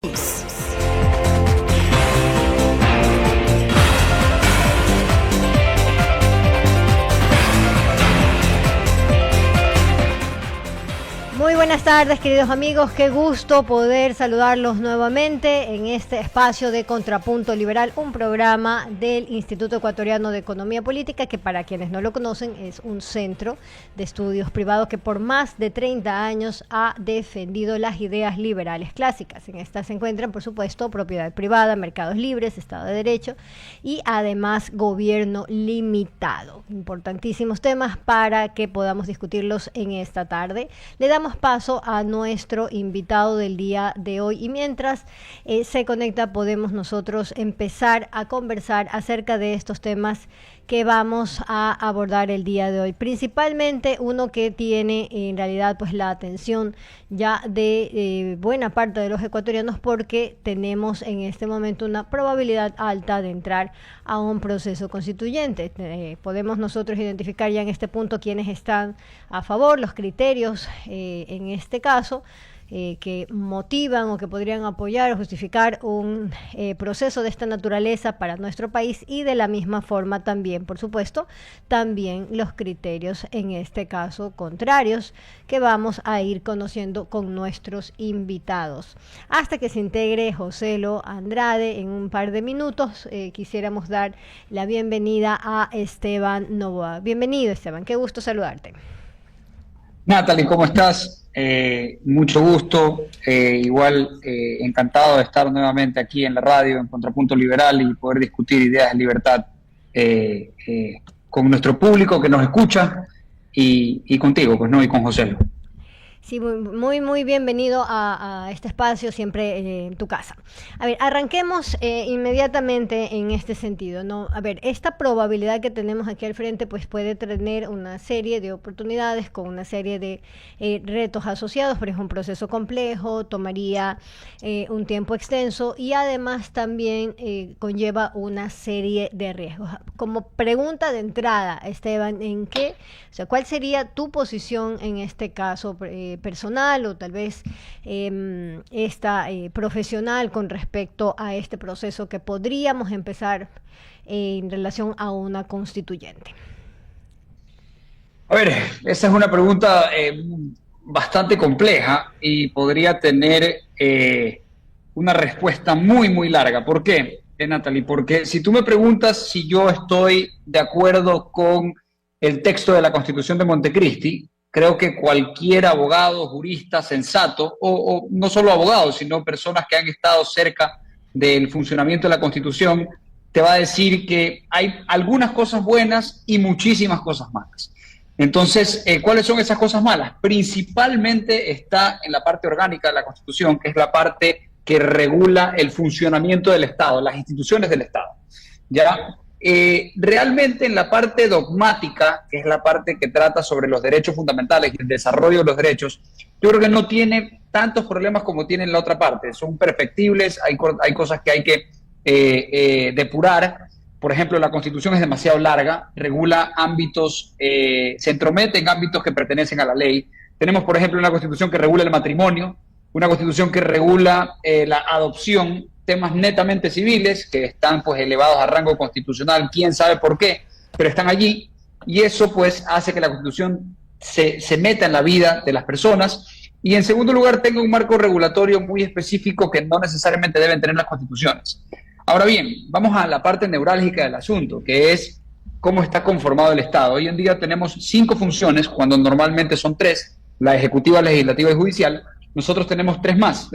Muy buenas tardes, queridos amigos, qué gusto poder saludarlos nuevamente en este espacio de Contrapunto Liberal, un programa del Instituto Ecuatoriano de Economía Política que, para quienes no lo conocen, es un centro de estudios privado que por más de 30 años ha defendido las ideas liberales clásicas. En esta se encuentran, por supuesto, propiedad privada, mercados libres, Estado de Derecho y además gobierno limitado. Importantísimos temas para que podamos discutirlos en esta tarde. Le damos paso a nuestro invitado del día de hoy y mientras se conecta podemos nosotros empezar a conversar acerca de estos temas que vamos a abordar el día de hoy, principalmente uno que tiene en realidad pues la atención ya de buena parte de los ecuatorianos, porque tenemos en este momento una probabilidad alta de entrar a un proceso constituyente. Podemos nosotros identificar ya en este punto quienes están a favor, los criterios en este caso que motivan o que podrían apoyar o justificar un proceso de esta naturaleza para nuestro país, y de la misma forma también, por supuesto, también los criterios en este caso contrarios que vamos a ir conociendo con nuestros invitados. Hasta que se integre Joselo Andrade en un par de minutos, quisiéramos dar la bienvenida a Esteban Novoa. Bienvenido, Esteban, qué gusto saludarte. Natalie, ¿cómo estás? Mucho gusto, encantado de estar nuevamente aquí en la radio, en Contrapunto Liberal, y poder discutir ideas de libertad con nuestro público que nos escucha y contigo, pues, ¿no? Y con José. Sí, muy bienvenido a este espacio, siempre en tu casa. A ver, arranquemos inmediatamente en este sentido, ¿no? A ver, esta probabilidad que tenemos aquí al frente pues puede tener una serie de oportunidades con una serie de retos asociados, pero es un proceso complejo, tomaría un tiempo extenso y además también conlleva una serie de riesgos. Como pregunta de entrada, Esteban, ¿cuál sería tu posición en este caso personal o tal vez profesional con respecto a este proceso que podríamos empezar en relación a una constituyente? A ver, esa es una pregunta bastante compleja y podría tener una respuesta muy larga. ¿Por qué, Natalie? Porque si tú me preguntas si yo estoy de acuerdo con el texto de la Constitución de Montecristi, creo que cualquier abogado, jurista, sensato, o no solo abogados, sino personas que han estado cerca del funcionamiento de la Constitución, te va a decir que hay algunas cosas buenas y muchísimas cosas malas. Entonces, ¿cuáles son esas cosas malas? Principalmente está en la parte orgánica de la Constitución, que es la parte que regula el funcionamiento del Estado, las instituciones del Estado. ¿Ya? Realmente en la parte dogmática, que es la parte que trata sobre los derechos fundamentales y el desarrollo de los derechos, yo creo que no tiene tantos problemas como tiene en la otra parte. Son perfectibles, hay cosas que hay que depurar. Por ejemplo, la Constitución es demasiado larga, regula ámbitos, se entromete en ámbitos que pertenecen a la ley. Tenemos, por ejemplo, una Constitución que regula el matrimonio, una Constitución que regula la adopción, temas netamente civiles que están pues elevados a rango constitucional, quién sabe por qué, pero están allí, y eso pues hace que la Constitución se meta en la vida de las personas. Y en segundo lugar, tenga un marco regulatorio muy específico que no necesariamente deben tener las constituciones. Ahora bien, vamos a la parte neurálgica del asunto, que es cómo está conformado el Estado. Hoy en día tenemos 5 funciones, cuando normalmente son 3, la ejecutiva, legislativa y judicial. Nosotros tenemos 2 más,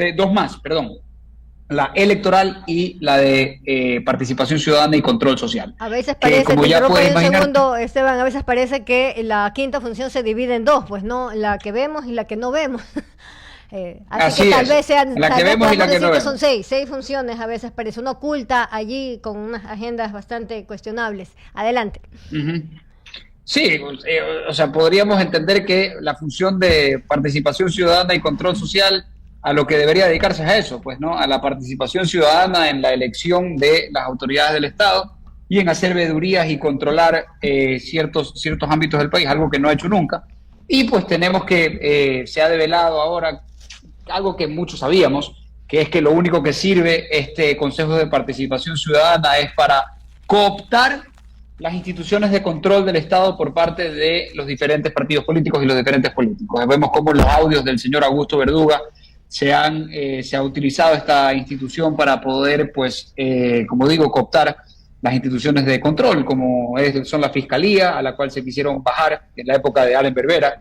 la electoral y la de participación ciudadana y control social. A veces parece, como te ya puedes imaginar, segundo, Esteban, a veces parece que la quinta función se divide en 2, pues no, la que vemos y la que no vemos. Así que tal vez sean, la que vemos y la que no vemos. Son 6 funciones, a veces parece, uno oculta allí con unas agendas bastante cuestionables. Adelante. Uh-huh. Sí, o sea, podríamos entender que la función de participación ciudadana y control social a lo que debería dedicarse es a eso, pues, ¿no? A la participación ciudadana en la elección de las autoridades del Estado y en hacer veedurías y controlar ciertos ámbitos del país, algo que no ha hecho nunca. Y pues tenemos que, se ha develado ahora, algo que muchos sabíamos, que es que lo único que sirve este Consejo de Participación Ciudadana es para cooptar las instituciones de control del Estado por parte de los diferentes partidos políticos y los diferentes políticos. Vemos cómo los audios del señor Augusto Verduga se ha utilizado esta institución para poder, pues, como digo, cooptar las instituciones de control, como son la Fiscalía, a la cual se quisieron bajar en la época de Allen Berbera,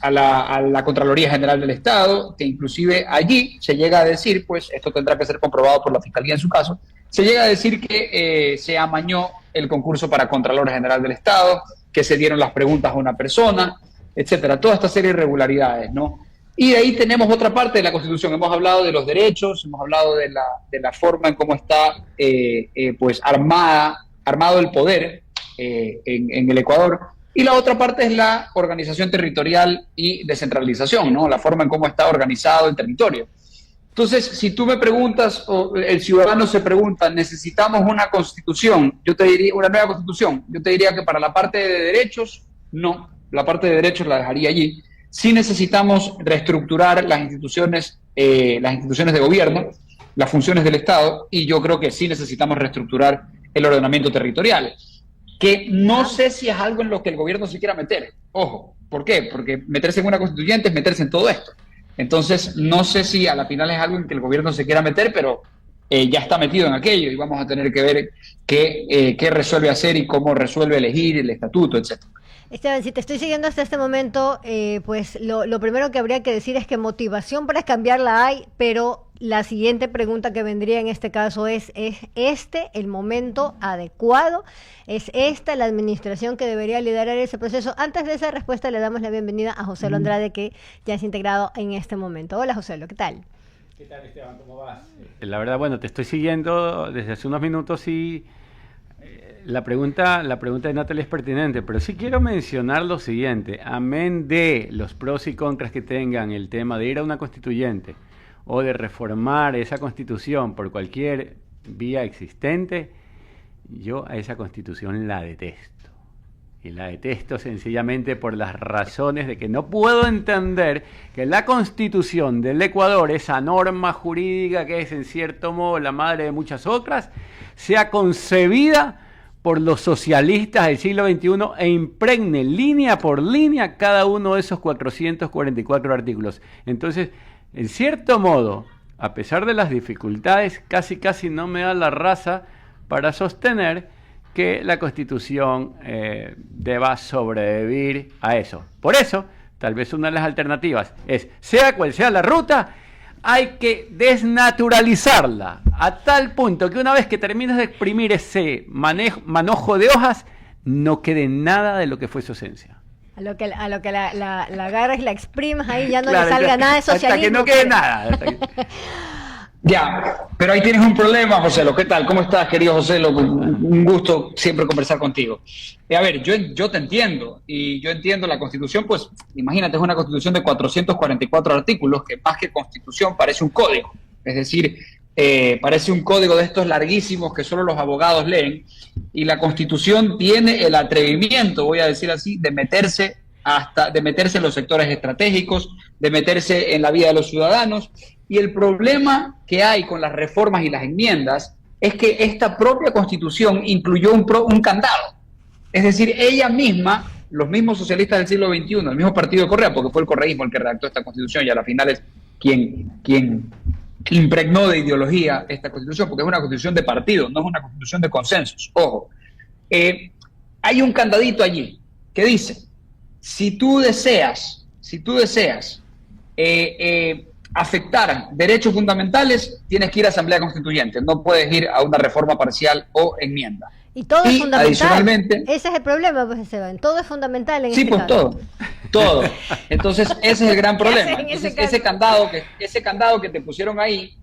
a la Contraloría General del Estado, que inclusive allí se llega a decir, pues esto tendrá que ser comprobado por la Fiscalía en su caso, se llega a decir que se amañó el concurso para Contralor General del Estado, que se dieron las preguntas a una persona, etcétera, toda esta serie de irregularidades, ¿no? Y de ahí tenemos otra parte de la Constitución. Hemos hablado de los derechos, hemos hablado de la forma en cómo está pues armado el poder en el Ecuador. Y la otra parte es la organización territorial y descentralización, ¿no? La forma en cómo está organizado el territorio. Entonces, si tú me preguntas, o el ciudadano se pregunta, ¿necesitamos una constitución? Yo te diría, una nueva constitución. Yo te diría que para la parte de derechos, no. La parte de derechos la dejaría allí. Sí necesitamos reestructurar las instituciones de gobierno, las funciones del Estado, y yo creo que sí necesitamos reestructurar el ordenamiento territorial, que no sé si es algo en lo que el gobierno se quiera meter. Ojo, ¿por qué? Porque meterse en una constituyente es meterse en todo esto. Entonces, no sé si a la final es algo en que el gobierno se quiera meter, pero ya está metido en aquello y vamos a tener que ver qué resuelve hacer y cómo resuelve elegir el estatuto, etcétera. Esteban, si te estoy siguiendo hasta este momento, pues lo primero que habría que decir es que motivación para cambiarla hay, pero la siguiente pregunta que vendría en este caso ¿es este el momento adecuado? ¿Es esta la administración que debería liderar ese proceso? Antes de esa respuesta le damos la bienvenida a José Andrade, que ya es integrado en este momento. Hola José, ¿qué tal? ¿Qué tal, Esteban? ¿Cómo vas? La verdad, bueno, te estoy siguiendo desde hace unos minutos y la pregunta de Natalia es pertinente, pero sí quiero mencionar lo siguiente. Amén de los pros y contras que tengan el tema de ir a una constituyente o de reformar esa constitución por cualquier vía existente, yo a esa constitución la detesto. Y la detesto sencillamente por las razones de que no puedo entender que la Constitución del Ecuador, esa norma jurídica que es en cierto modo la madre de muchas otras, sea concebida por los socialistas del siglo XXI e impregne línea por línea cada uno de esos 444 artículos. Entonces, en cierto modo, a pesar de las dificultades, casi no me da la raza para sostener que la Constitución deba sobrevivir a eso. Por eso, tal vez una de las alternativas es, sea cual sea la ruta, hay que desnaturalizarla a tal punto que una vez que termines de exprimir ese manojo de hojas, no quede nada de lo que fue su esencia. A lo que la agarras y la exprimes ahí ya no claro, le salga nada de socialismo. Hasta que no quede nada. Ya, pero ahí tienes un problema, Joselo. ¿Qué tal? ¿Cómo estás, querido Joselo? Un gusto siempre conversar contigo. A ver, yo te entiendo, y yo entiendo la Constitución, pues imagínate, es una Constitución de 444 artículos, que más que Constitución parece un código. Es decir, parece un código de estos larguísimos que solo los abogados leen, y la Constitución tiene el atrevimiento, voy a decir así, de meterse en los sectores estratégicos, de meterse en la vida de los ciudadanos. Y el problema que hay con las reformas y las enmiendas es que esta propia Constitución incluyó un candado. Es decir, ella misma, los mismos socialistas del siglo XXI, el mismo partido de Correa, porque fue el correísmo el que redactó esta Constitución y a la final es quien impregnó de ideología esta Constitución, porque es una Constitución de partido, no es una Constitución de consensos. Ojo, hay un candadito allí que dice, si tú deseas afectar derechos fundamentales, tienes que ir a Asamblea Constituyente, no puedes ir a una reforma parcial o enmienda. Y todo es fundamental. Adicionalmente, ese es el problema, pues, Esteban. Todo es fundamental en sí, este pues caso. todo. Entonces, ese es el gran problema. Entonces, ese candado que te pusieron ahí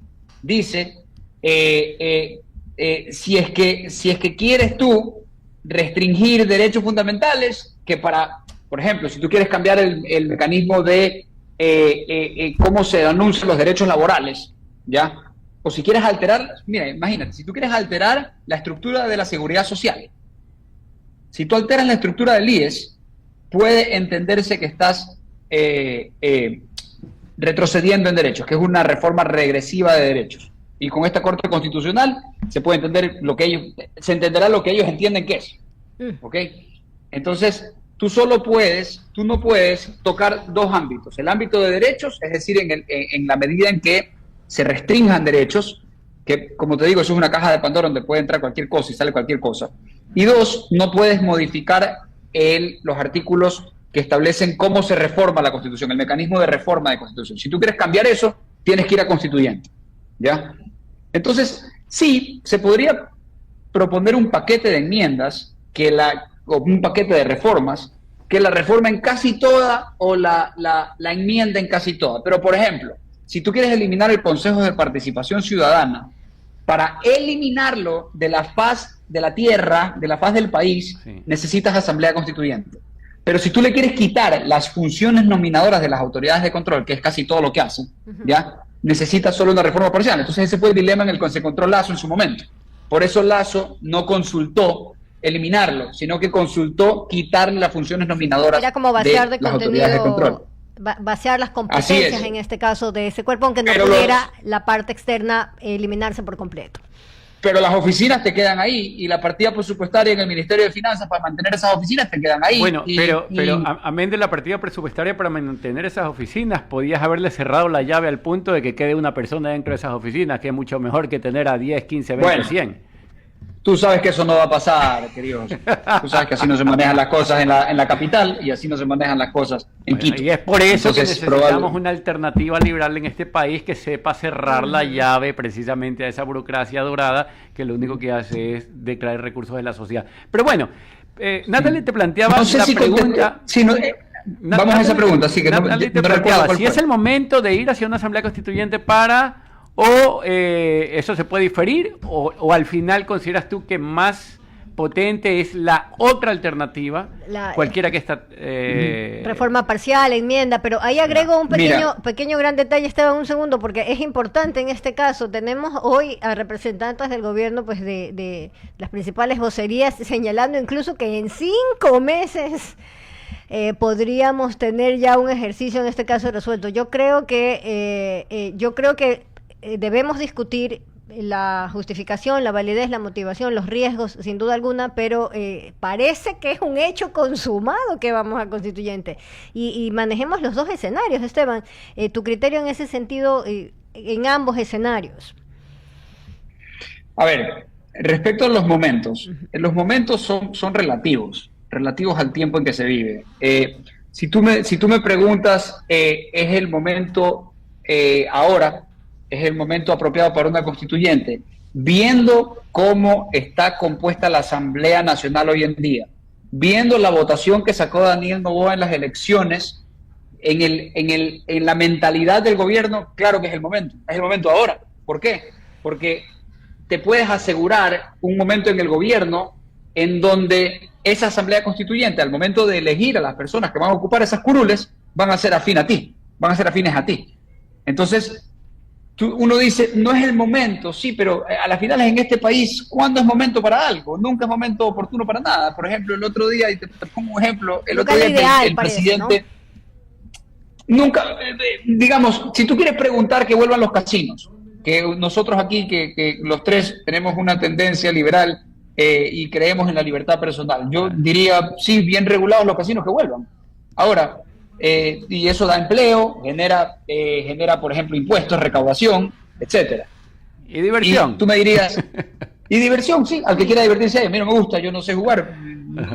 dice, si es que quieres tú restringir derechos fundamentales, que por ejemplo, si tú quieres cambiar el mecanismo de cómo se anuncian los derechos laborales, ¿ya? O si quieres alterar, mira, imagínate, si tú quieres alterar la estructura de la seguridad social, si tú alteras la estructura del IES, puede entenderse que estás retrocediendo en derechos, que es una reforma regresiva de derechos. Y con esta Corte Constitucional se puede entender se entenderá lo que ellos entienden que es. ¿Ok? Entonces, tú no puedes tocar dos ámbitos. El ámbito de derechos, es decir, en la medida en que se restrinjan derechos, que como te digo, eso es una caja de Pandora donde puede entrar cualquier cosa y sale cualquier cosa. Y dos, no puedes modificar los artículos que establecen cómo se reforma la Constitución, el mecanismo de reforma de Constitución. Si tú quieres cambiar eso, tienes que ir a constituyente, ¿ya? Entonces, sí, se podría proponer un paquete de enmiendas o un paquete de reformas que la reformen casi toda o la enmienden casi toda. Pero, por ejemplo, si tú quieres eliminar el Consejo de Participación Ciudadana, para eliminarlo de la faz de la tierra, de la faz del país, sí, necesitas asamblea constituyente. Pero si tú le quieres quitar las funciones nominadoras de las autoridades de control, que es casi todo lo que hacen, ¿ya? Necesitas solo una reforma parcial. Entonces ese fue el dilema en el que se encontró Lasso en su momento. Por eso Lasso no consultó eliminarlo, sino que consultó quitarle las funciones nominadoras. Era como vaciar de las contenido, autoridades de control. Vaciar las competencias en este caso de ese cuerpo, aunque no pudiera la parte externa eliminarse por completo. Pero las oficinas te quedan ahí y la partida presupuestaria en el Ministerio de Finanzas para mantener esas oficinas te quedan ahí. Bueno, pero amén de la partida presupuestaria para mantener esas oficinas, podías haberle cerrado la llave al punto de que quede una persona dentro de esas oficinas, que es mucho mejor que tener a 10, 15, 20, 100. Tú sabes que eso no va a pasar, queridos. Tú sabes que así no se manejan las cosas en la capital y así no se manejan las cosas en Quito. Y es por eso que necesitamos una alternativa liberal en este país que sepa cerrar la llave precisamente a esa burocracia dorada que lo único que hace es declarar recursos de la sociedad. Pero bueno, Natalie te planteaba pregunta... vamos a esa pregunta, así que Natalie te planteaba si es el momento de ir hacia una asamblea constituyente para... ¿O eso se puede diferir? ¿O al final consideras tú que más potente es la otra alternativa? Cualquiera que está... reforma parcial, enmienda, pero ahí agrego un pequeño gran detalle, Esteban, un segundo, porque es importante en este caso. Tenemos hoy a representantes del gobierno, pues de las principales vocerías, señalando incluso que en 5 meses... podríamos tener ya un ejercicio en este caso resuelto. Yo creo que debemos discutir la justificación, la validez, la motivación, los riesgos, sin duda alguna, pero parece que es un hecho consumado que vamos a constituyente. Y manejemos los dos escenarios, Esteban. Tu criterio en ese sentido, en ambos escenarios. A ver, respecto a los momentos son relativos al tiempo en que se vive. Si tú me preguntas, ¿es el momento ahora? ¿Es el momento apropiado para una constituyente? Viendo cómo está compuesta la Asamblea Nacional hoy en día, viendo la votación que sacó Daniel Noboa en las elecciones, en la mentalidad del gobierno, claro que es el momento ahora. ¿Por qué? Porque te puedes asegurar un momento en el gobierno en donde esa Asamblea Constituyente, al momento de elegir a las personas que van a ocupar esas curules, van a ser afines a ti. Entonces, uno dice, no es el momento, sí, pero a las finales en este país, ¿cuándo es momento para algo? Nunca es momento oportuno para nada. Por ejemplo, el otro día, y te pongo un ejemplo, el presidente... ¿no? Nunca, digamos, si tú quieres preguntar que vuelvan los casinos, que nosotros aquí, que los tres tenemos una tendencia liberal y creemos en la libertad personal, yo diría, sí, bien regulados los casinos, que vuelvan. Ahora... y eso da empleo, genera, por ejemplo, impuestos, recaudación, etcétera. Y diversión. Y tú me dirías, y diversión, sí, al que quiera divertirse, a mí no me gusta, yo no sé jugar,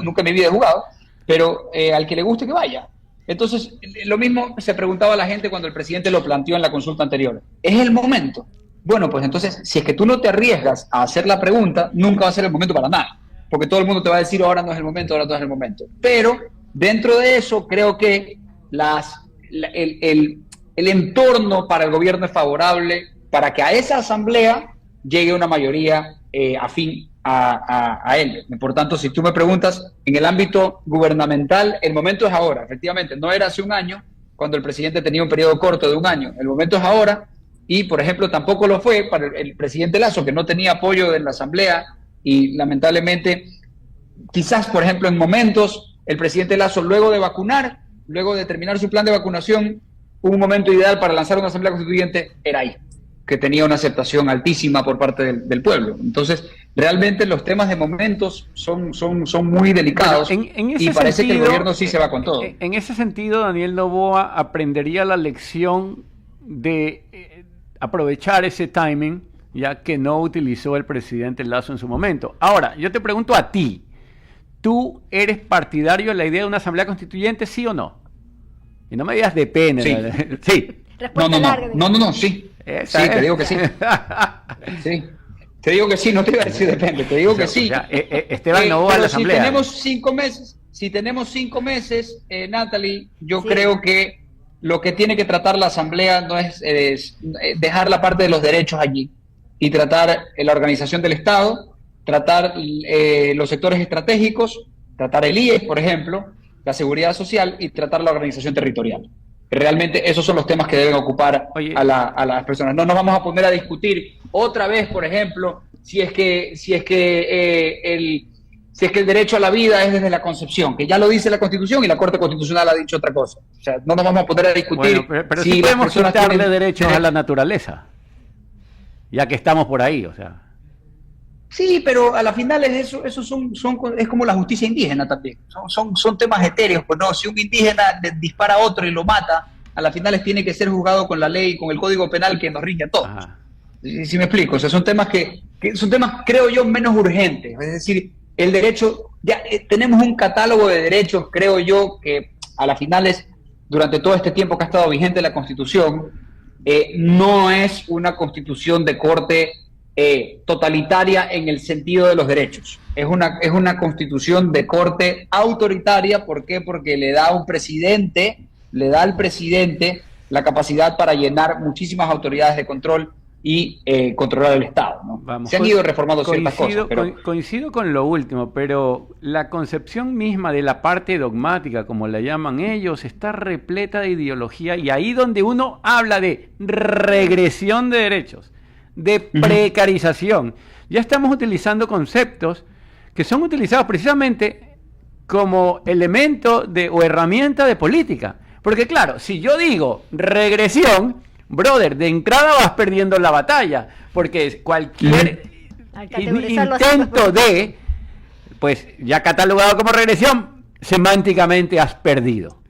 nunca en mi vida he jugado, pero al que le guste que vaya. Entonces, lo mismo se preguntaba a la gente cuando el presidente lo planteó en la consulta anterior. ¿Es el momento? Bueno, pues entonces, si es que tú no te arriesgas a hacer la pregunta, nunca va a ser el momento para nada, porque todo el mundo te va a decir, ahora no es el momento, ahora no es el momento. Pero, dentro de eso, creo que el entorno para el gobierno es favorable para que a esa asamblea llegue una mayoría afín a él. Por tanto, si tú me preguntas, en el ámbito gubernamental, el momento es ahora. Efectivamente, no era hace un año, cuando el presidente tenía un periodo corto de un año. El momento es ahora, y por ejemplo, tampoco lo fue para el presidente Lasso, que no tenía apoyo de la asamblea, y lamentablemente, quizás, por ejemplo, en momentos, el presidente Lasso, luego de terminar su plan de vacunación, un momento ideal para lanzar una asamblea constituyente era ahí, que tenía una aceptación altísima por parte del pueblo. Entonces, realmente los temas de momentos son muy delicados, bueno, en ese y parece sentido, que el gobierno sí se va con todo. En ese sentido, Daniel Noboa aprendería la lección de aprovechar ese timing, ya que no utilizó el presidente Lasso en su momento. Ahora, yo te pregunto a ti, ¿tú eres partidario de la idea de una asamblea constituyente, sí o no? Y no me digas depende. Sí. Sí. Respuesta larga. No, sí. Esa Sí, es. te digo que sí. Sí. Te digo que sí, no te iba a decir depende, te digo que sí. O sea, Esteban Noboa a la asamblea. Si tenemos 5 meses, Natalie, yo Sí. creo que lo que tiene que tratar la asamblea no es dejar la parte de los derechos allí y tratar la organización del Estado, tratar los sectores estratégicos, tratar el IES, por ejemplo, la seguridad social, y tratar la organización territorial. Realmente esos son los temas que deben ocupar a las personas. No nos vamos a poner a discutir otra vez, por ejemplo, si es que el derecho a la vida es desde la concepción, que ya lo dice la Constitución y la Corte Constitucional ha dicho otra cosa. O sea, no nos vamos a poner a discutir. Bueno, pero si sí las podemos personas quitarle tienen derechos a la naturaleza, ya que estamos por ahí, o sea. Sí, pero a la final es como la justicia indígena también. Son temas etéreos, pues no, si un indígena dispara a otro y lo mata, a la final tiene que ser juzgado con la ley, con el Código Penal que nos rige a todos. ¿Sí me explico? O sea, son temas que son temas, creo yo, menos urgentes. Es decir, el derecho, ya tenemos un catálogo de derechos, creo yo, que a la final durante todo este tiempo que ha estado vigente la Constitución, no es una Constitución de corte totalitaria en el sentido de los derechos. Es una Constitución de corte autoritaria. ¿Por qué? Porque le da al presidente la capacidad para llenar muchísimas autoridades de control y controlar el Estado, ¿no? Se han ido reformando ciertas cosas. Pero coincido con lo último, pero la concepción misma de la parte dogmática, como la llaman ellos, está repleta de ideología, y ahí donde uno habla de regresión de derechos, de precarización, ya estamos utilizando conceptos que son utilizados precisamente como elemento o herramienta de política. Porque claro, si yo digo regresión, brother, de entrada vas perdiendo la batalla, porque cualquier intento de, pues ya catalogado como regresión, semánticamente has perdido.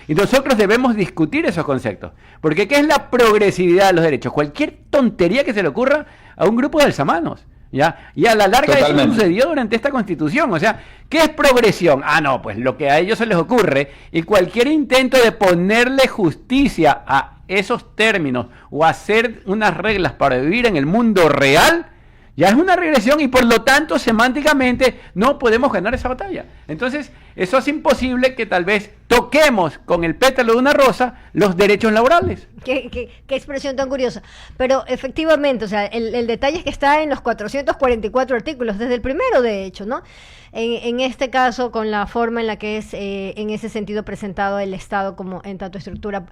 Y nosotros debemos discutir esos conceptos, porque ¿qué es la progresividad de los derechos? Cualquier tontería que se le ocurra a un grupo de alzamanos, ¿ya? Y a la larga Totalmente. Eso sucedió durante esta Constitución. O sea, ¿qué es progresión? No, pues lo que a ellos se les ocurre, y cualquier intento de ponerle justicia a esos términos o hacer unas reglas para vivir en el mundo real, ya es una regresión, y por lo tanto semánticamente no podemos ganar esa batalla. Entonces eso hace imposible que tal vez toquemos con el pétalo de una rosa los derechos laborales. Qué expresión tan curiosa. Pero efectivamente, o sea, el detalle es que está en los 444 artículos, desde el primero de hecho, ¿no? En este caso, con la forma en la que es en ese sentido presentado el Estado como en tanto estructura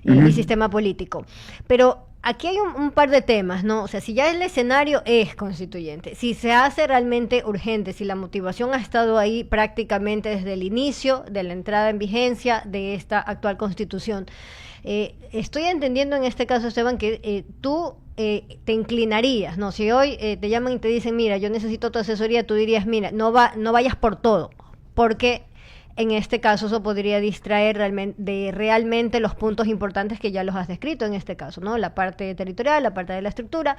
y sistema político. Pero aquí hay un par de temas, ¿no? O sea, si ya el escenario es constituyente, si se hace realmente urgente, si la motivación ha estado ahí prácticamente desde el inicio de la entrada en vigencia de esta actual Constitución. Estoy entendiendo en este caso, Esteban, que tú te inclinarías, ¿no? Si hoy te llaman y te dicen, mira, yo necesito tu asesoría, tú dirías, mira, no vayas por todo, porque en este caso eso podría distraer realmente los puntos importantes que ya los has descrito en este caso, ¿no? La parte territorial, la parte de la estructura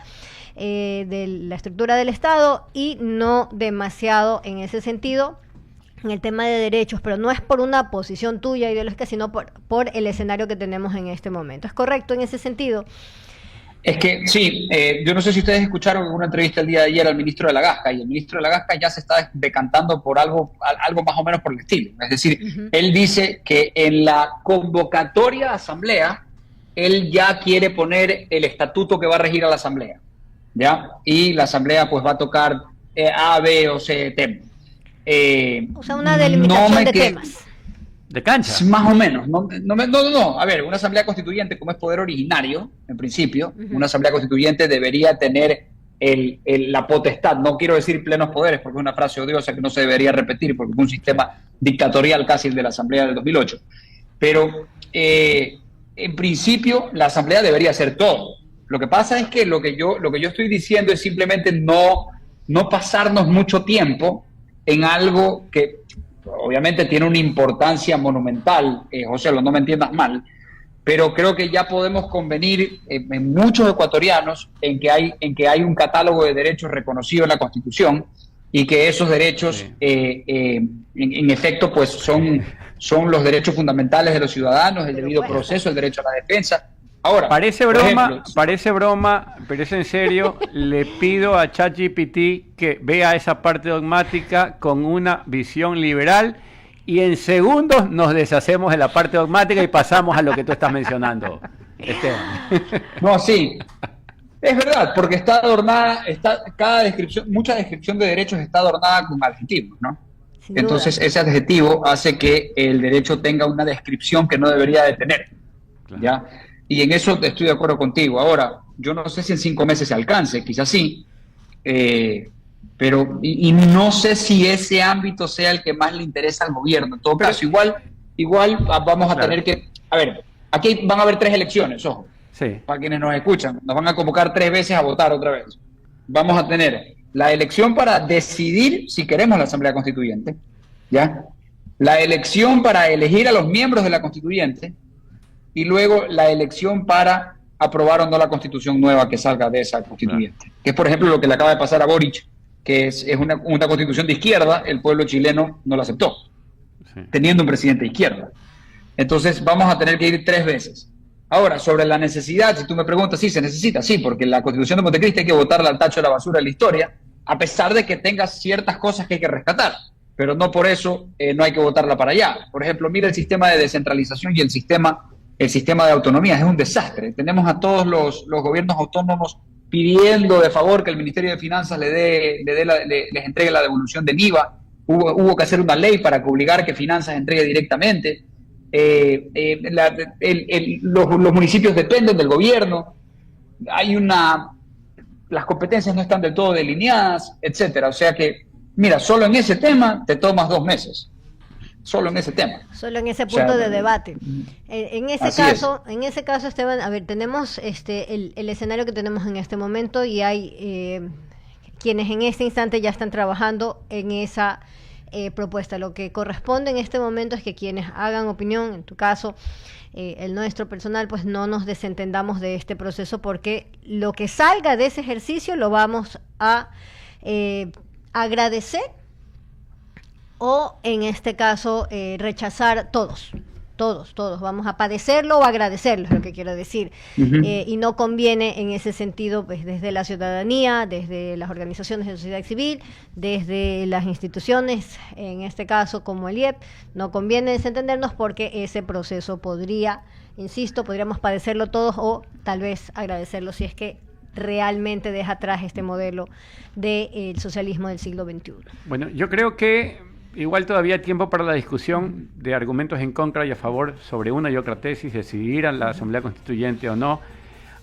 del Estado, y no demasiado en ese sentido en el tema de derechos, pero no es por una posición tuya ideológica, sino por el escenario que tenemos en este momento. ¿Es correcto en ese sentido? Es que sí, yo no sé si ustedes escucharon una entrevista el día de ayer al ministro de la Gasca, y el ministro de la Gasca ya se está decantando por algo más o menos por el estilo. Es decir, él dice que en la convocatoria a asamblea, él ya quiere poner el estatuto que va a regir a la asamblea, ¿ya? Y la asamblea pues va a tocar A, B o C temas. O sea, una delimitación de temas. De cancha. Más o menos. No. A ver, una asamblea constituyente, como es poder originario, en principio, una asamblea constituyente debería tener la potestad, no quiero decir plenos poderes, porque es una frase odiosa que no se debería repetir, porque fue un sistema dictatorial casi el de la asamblea del 2008. Pero en principio la Asamblea debería hacer todo. Lo que pasa es que lo que yo estoy diciendo es simplemente no pasarnos mucho tiempo en algo que obviamente tiene una importancia monumental, José, no me entiendas mal, pero creo que ya podemos convenir en muchos ecuatorianos en que hay un catálogo de derechos reconocido en la Constitución y que esos derechos, sí, en efecto, pues son los derechos fundamentales de los ciudadanos, el debido proceso, el derecho a la defensa. Ahora, parece broma, pero es en serio. Le pido a ChatGPT que vea esa parte dogmática con una visión liberal y en segundos nos deshacemos de la parte dogmática y pasamos a lo que tú estás mencionando, Esteban. No, sí, es verdad, porque está adornada, mucha descripción de derechos está adornada con adjetivos, ¿no? Entonces ese adjetivo hace que el derecho tenga una descripción que no debería de tener, claro. ¿Ya? Y en eso estoy de acuerdo contigo. Ahora, yo no sé si en 5 meses se alcance, quizás sí, pero y no sé si ese ámbito sea el que más le interesa al gobierno. En todo caso, igual vamos a tener que... A ver, aquí van a haber 3 elecciones, ojo, sí, para quienes nos escuchan. Nos van a convocar 3 veces a votar otra vez. Vamos a tener la elección para decidir si queremos la Asamblea Constituyente, ¿ya? La elección para elegir a los miembros de la Constituyente, y luego la elección para aprobar o no la Constitución nueva que salga de esa Constituyente. Claro. Que es, por ejemplo, lo que le acaba de pasar a Boric, que es una Constitución de izquierda, el pueblo chileno no la aceptó, sí, teniendo un presidente de izquierda. Entonces vamos a tener que ir 3 veces. Ahora, sobre la necesidad, si tú me preguntas, sí, se necesita, sí, porque la Constitución de Montecristi hay que botarla al tacho de la basura de la historia, a pesar de que tenga ciertas cosas que hay que rescatar, pero no por eso no hay que botarla para allá. Por ejemplo, mira el sistema de descentralización y el sistema de autonomía, es un desastre. Tenemos a todos los gobiernos autónomos pidiendo de favor que el Ministerio de Finanzas les entregue la devolución del IVA. Hubo que hacer una ley para obligar que Finanzas entregue directamente. Los municipios dependen del gobierno. Las competencias no están del todo delineadas, etcétera. O sea que, mira, solo en ese tema te tomas 2 meses. Solo en ese tema. Solo en ese punto de debate. En ese caso, Esteban, a ver, tenemos el escenario que tenemos en este momento y hay quienes en este instante ya están trabajando en esa propuesta. Lo que corresponde en este momento es que quienes hagan opinión, en tu caso, el nuestro personal, pues no nos desentendamos de este proceso, porque lo que salga de ese ejercicio lo vamos a agradecer, o en este caso rechazar todos, vamos a padecerlo o agradecerlo, es lo que quiero decir. Y no conviene en ese sentido, pues desde la ciudadanía, desde las organizaciones de sociedad civil, desde las instituciones, en este caso como el IEP, no conviene desentendernos, porque ese proceso podríamos padecerlo todos o tal vez agradecerlo si es que realmente deja atrás este modelo del socialismo del siglo XXI. Bueno, yo creo que igual todavía hay tiempo para la discusión de argumentos en contra y a favor sobre una y otra tesis, decidir a la Asamblea Constituyente o no,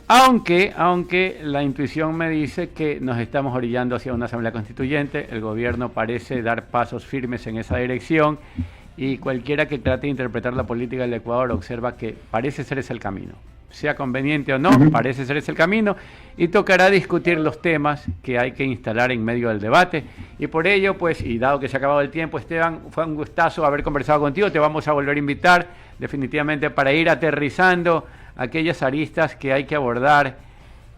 aunque la intuición me dice que nos estamos orillando hacia una Asamblea Constituyente. El gobierno parece dar pasos firmes en esa dirección y cualquiera que trate de interpretar la política del Ecuador observa que parece ser ese el camino. Sea conveniente o no, parece ser ese el camino, y tocará discutir los temas que hay que instalar en medio del debate. Y por ello, pues, y dado que se ha acabado el tiempo, Esteban, fue un gustazo haber conversado contigo. Te vamos a volver a invitar definitivamente para ir aterrizando aquellas aristas que hay que abordar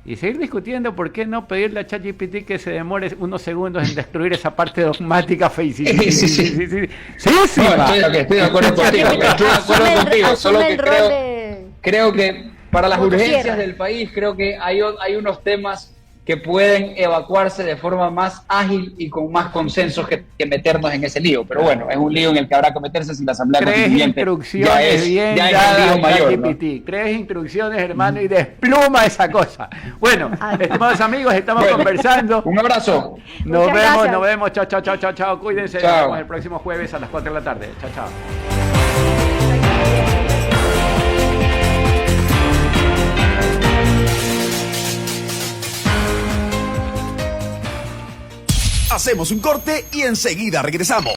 y seguir discutiendo. ¿Por qué no pedirle a ChatGPT que se demore unos segundos en destruir esa parte dogmática feísima? Sí. Estoy de acuerdo contigo. Solo que creo que para las urgencias del país, creo que hay unos temas que pueden evacuarse de forma más ágil y con más consensos que meternos en ese lío. Pero bueno, es un lío en el que habrá que meterse sin la Asamblea Constituyente. 3 instrucciones bien dadas, ChatGPT. ¿No? 3 instrucciones, hermano, y despluma esa cosa. Bueno, estimados amigos, estamos conversando. Un abrazo. Nos vemos. Chao. Cuídense. Nos vemos el próximo jueves a las 4 de la tarde. Chao. Hacemos un corte y enseguida regresamos.